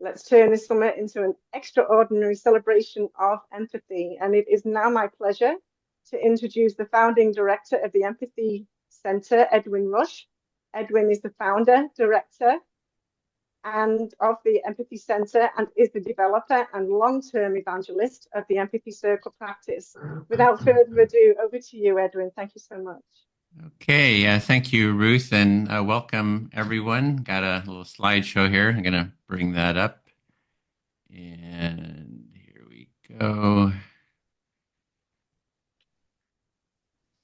Let's turn this summit into an extraordinary celebration of empathy. And it is now my pleasure to introduce the founding director of the Empathy Center, Edwin Rutsch. Edwin is the founder, director, and of the Empathy Center and is the developer and long-term evangelist of the Empathy Circle practice. Without further ado, over to you, Edwin. Thank you so much. Okay, thank you, Ruth, and welcome everyone. Got a little slideshow here. I'm going to bring that up. And here we go.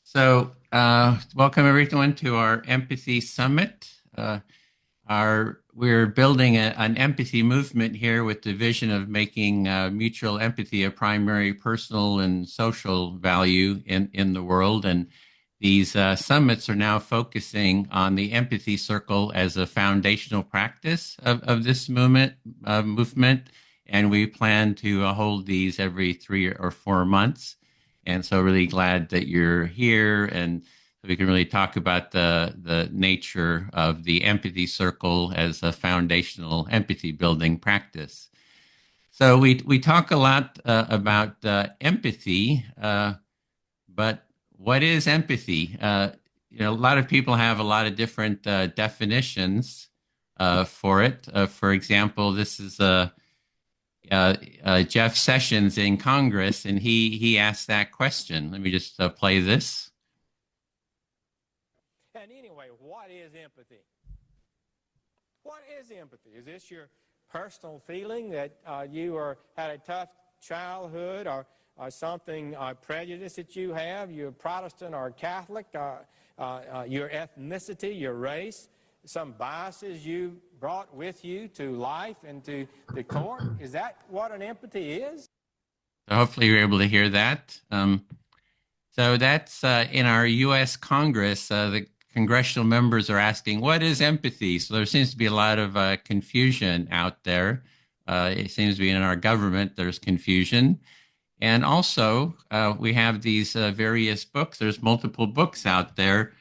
So welcome everyone to our Empathy Summit. We're building an empathy movement here with the vision of making mutual empathy a primary personal and social value in the world. And these summits are now focusing on the empathy circle as a foundational practice of this movement. And we plan to hold these every 3 or 4 months. And so really glad that you're here, and we can really talk about the nature of the empathy circle as a foundational empathy building practice. So we talk a lot about empathy, but what is empathy? A lot of people have a lot of different definitions for it. For example, this is Jeff Sessions in Congress, and he asked that question. Let me just play this. And anyway, what is empathy? What is empathy? Is this your personal feeling that you had a tough childhood, or something prejudice that you have? You're Protestant or Catholic, your ethnicity, your race, some biases you brought with you to life and to the court? Is that what an empathy is? So hopefully you're able to hear that. So that's in our U.S. Congress, the congressional members are asking, what is empathy? So there seems to be a lot of confusion out there. It seems to be in our government, there's confusion. And also, we have these various books. There's multiple books out there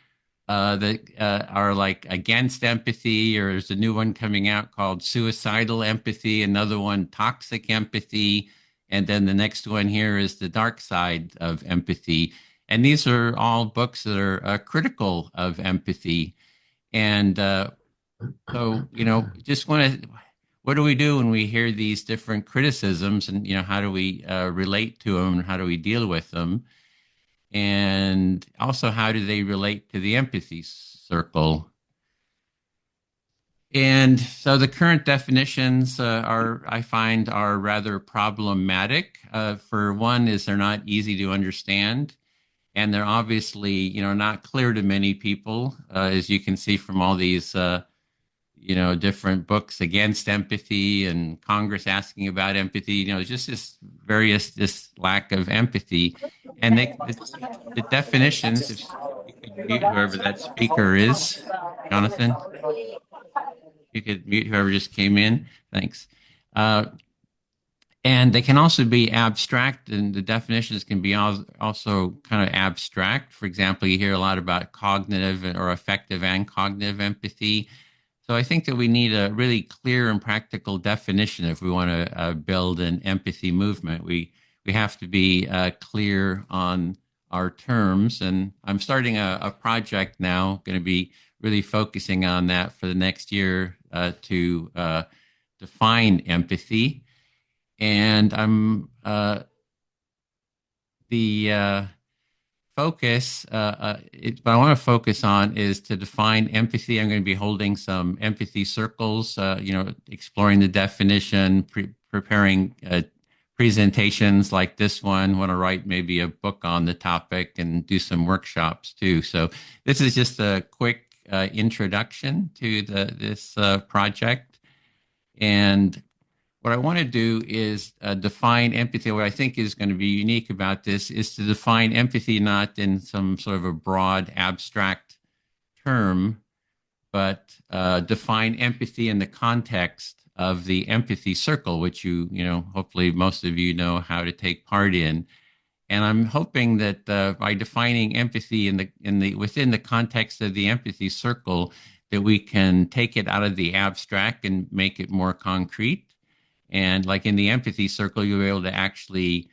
that are like against empathy, or there's a new one coming out called Suicidal Empathy, another one, Toxic Empathy, and then the next one here is The Dark Side of Empathy. And these are all books that are critical of empathy. And so, just want to, what do we do when we hear these different criticisms, and, how do we relate to them, and how do we deal with them? And also, how do they relate to the empathy circle? And so the current definitions I find are rather problematic. For one, is they're not easy to understand. And they're obviously, not clear to many people, as you can see from all these, different books against empathy and Congress asking about empathy. Just this lack of empathy. And the definitions, if you could mute whoever that speaker is, Jonathan, you could mute whoever just came in. Thanks. And they can also be abstract, and the definitions can be also kind of abstract. For example, you hear a lot about cognitive or affective and cognitive empathy. So I think that we need a really clear and practical definition if we want to build an empathy movement. We have to be clear on our terms. And I'm starting a project now, going to be really focusing on that for the next year to define empathy. And I'm the focus, what I want to focus on is to define empathy. I'm going to be holding some empathy circles, exploring the definition, preparing presentations like this one. Want to write maybe a book on the topic and do some workshops too. So this is just a quick introduction to this project. And what I want to do is define empathy. What I think is going to be unique about this is to define empathy not in some sort of a broad, abstract term, but define empathy in the context of the empathy circle, which hopefully most of you know how to take part in. And I'm hoping that by defining empathy within the context of the empathy circle, that we can take it out of the abstract and make it more concrete. And like in the empathy circle, you'll be able to actually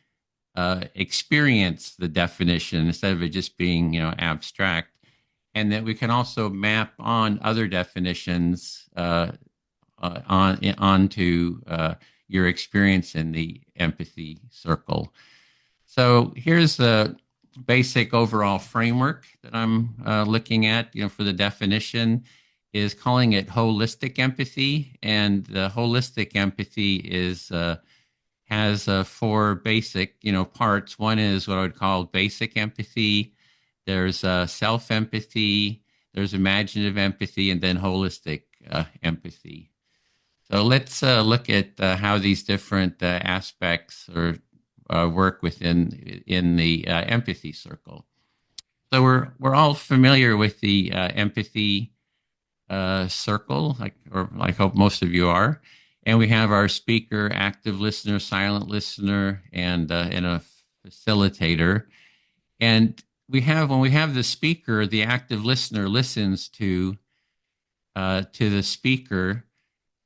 experience the definition instead of it just being, abstract. And that we can also map on other definitions onto your experience in the empathy circle. So here's the basic overall framework that I'm looking at, for the definition is calling it holistic empathy. And the holistic empathy has four basic, parts. One is what I would call basic empathy. There's self-empathy, there's imaginative empathy, and then holistic empathy. So let's look at how these different aspects work in the empathy circle. So we're all familiar with the empathy circle, I hope most of you are. And we have our speaker, active listener, silent listener, and a facilitator. And when we have the speaker, the active listener listens to the speaker,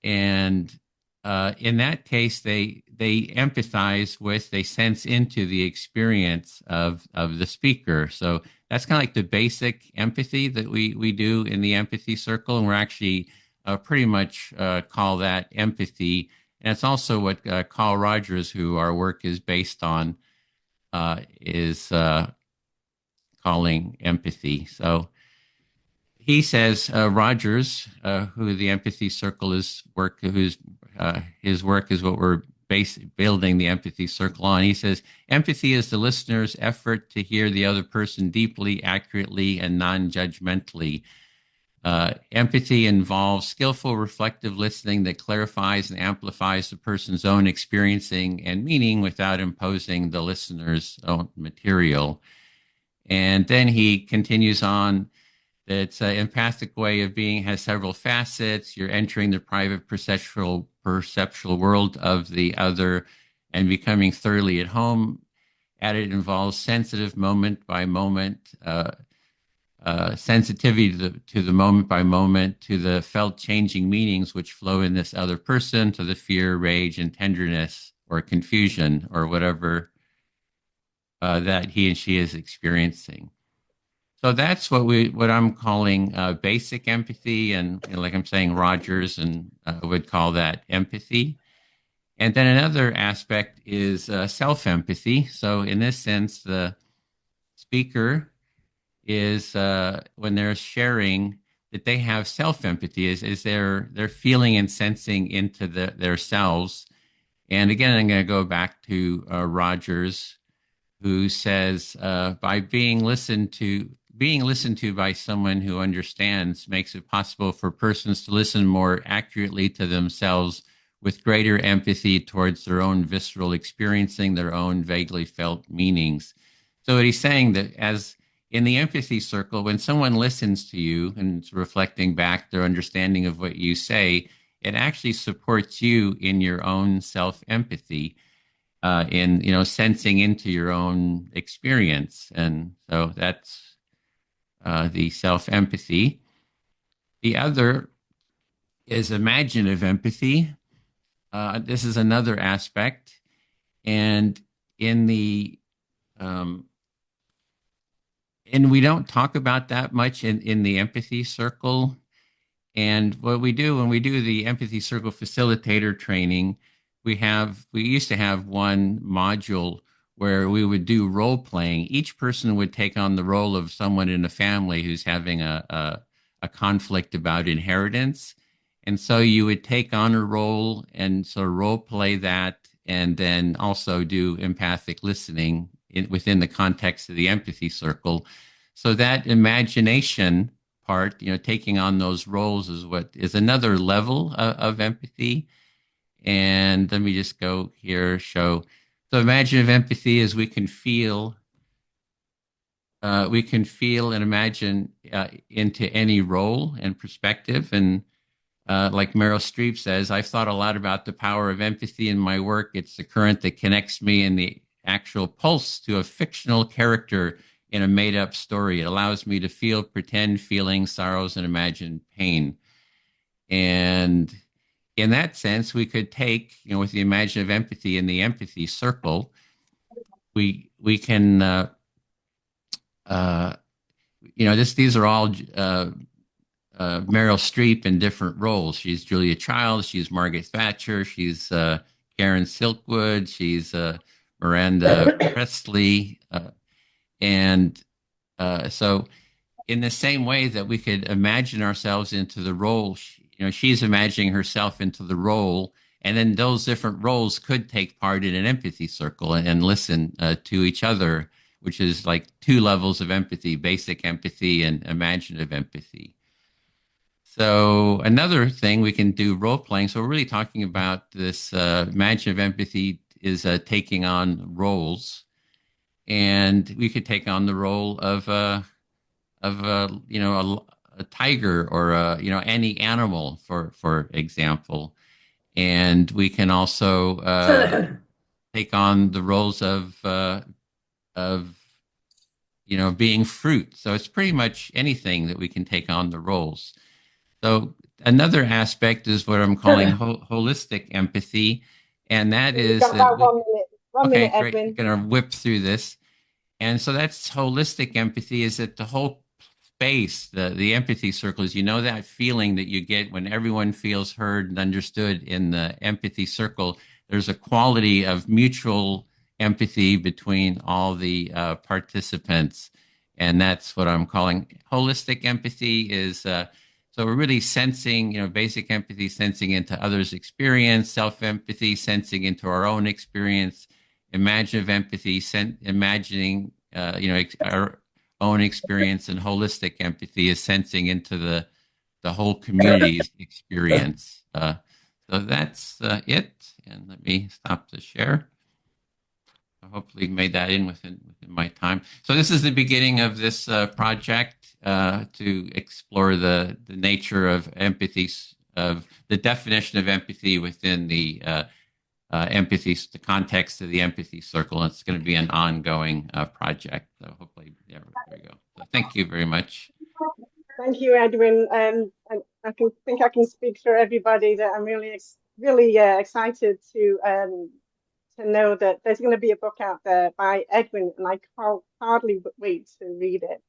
and in that case, they empathize with, they sense into the experience of the speaker. So that's kind of like the basic empathy that we do in the empathy circle, and we're actually pretty much call that empathy. And it's also what Carl Rogers, who our work is based on, is calling empathy. So he says Rogers, who the empathy circle is his work is what we're building the empathy circle on. He says empathy is the listener's effort to hear the other person deeply, accurately, and non-judgmentally. Empathy involves skillful, reflective listening that clarifies and amplifies the person's own experiencing and meaning without imposing the listener's own material. And then he continues on. It's an empathic way of being, has several facets. You're entering the private perceptual world of the other and becoming thoroughly at home. It involves sensitive moment by moment, sensitivity to the moment by moment, to the felt changing meanings which flow in this other person, to the fear, rage, and tenderness or confusion or whatever that he and she is experiencing. So that's what I'm calling basic empathy, and like I'm saying, Rogers and would call that empathy. And then another aspect is self-empathy. So in this sense, the speaker is when they're sharing that they have self-empathy is they're feeling and sensing into their selves. And again, I'm going to go back to Rogers, who says by being listened to by someone who understands makes it possible for persons to listen more accurately to themselves with greater empathy towards their own visceral experiencing, their own vaguely felt meanings. So what he's saying that as in the empathy circle, when someone listens to you and is reflecting back their understanding of what you say, it actually supports you in your own self-empathy, in sensing into your own experience. And so that's the self-empathy. The other is imaginative empathy. This is another aspect. And in the and we don't talk about that much in the empathy circle. And what we do when we do the empathy circle facilitator training, we used to have one module where we would do role playing. Each person would take on the role of someone in a family who's having a conflict about inheritance. And so you would take on a role and sort of role play that, and then also do empathic listening within the context of the empathy circle. So that imagination part, taking on those roles is what is another level of empathy. And let me just go here, show. So imaginative empathy is we can feel and imagine into any role and perspective. And like Meryl Streep says, I've thought a lot about the power of empathy in my work. It's the current that connects me in the actual pulse to a fictional character in a made-up story. It allows me to pretend feelings, sorrows, and imagine pain. And in that sense, we could take, with the imaginative empathy and the empathy circle, we can, these are all Meryl Streep in different roles. She's Julia Childs, she's Margaret Thatcher, she's Karen Silkwood, she's Miranda Presley, and so in the same way that we could imagine ourselves into the role, she's imagining herself into the role, and then those different roles could take part in an empathy circle and listen to each other, which is like two levels of empathy: basic empathy and imaginative empathy. So another thing we can do role playing. So we're really talking about this imaginative empathy is taking on roles, and we could take on the role of a tiger or any animal, for example, and we can also take on the roles of being fruit. So it's pretty much anything that we can take on the roles. So another aspect is what I'm calling holistic empathy, and that is got about 1 minute. One okay, minute, great. Edwin. I'm gonna whip through this. And so that's holistic empathy, is that the whole space, the empathy circles, that feeling that you get when everyone feels heard and understood in the empathy circle. There's a quality of mutual empathy between all the participants. And that's what I'm calling holistic empathy is, so we're really sensing, basic empathy, sensing into others' experience, self-empathy, sensing into our own experience, imaginative empathy, imagining, our own experience, and holistic empathy is sensing into the whole community's experience. So that's it. And let me stop the share. I hopefully made that in within my time. So this is the beginning of this project to explore the nature of empathy, of the definition of empathy within the empathy, the context of the empathy circle. And it's going to be an ongoing project. So hopefully, there we go. So thank you very much. Thank you, Edwin. And I think I can speak for everybody that I'm really excited to know that there's going to be a book out there by Edwin, and I can't hardly wait to read it.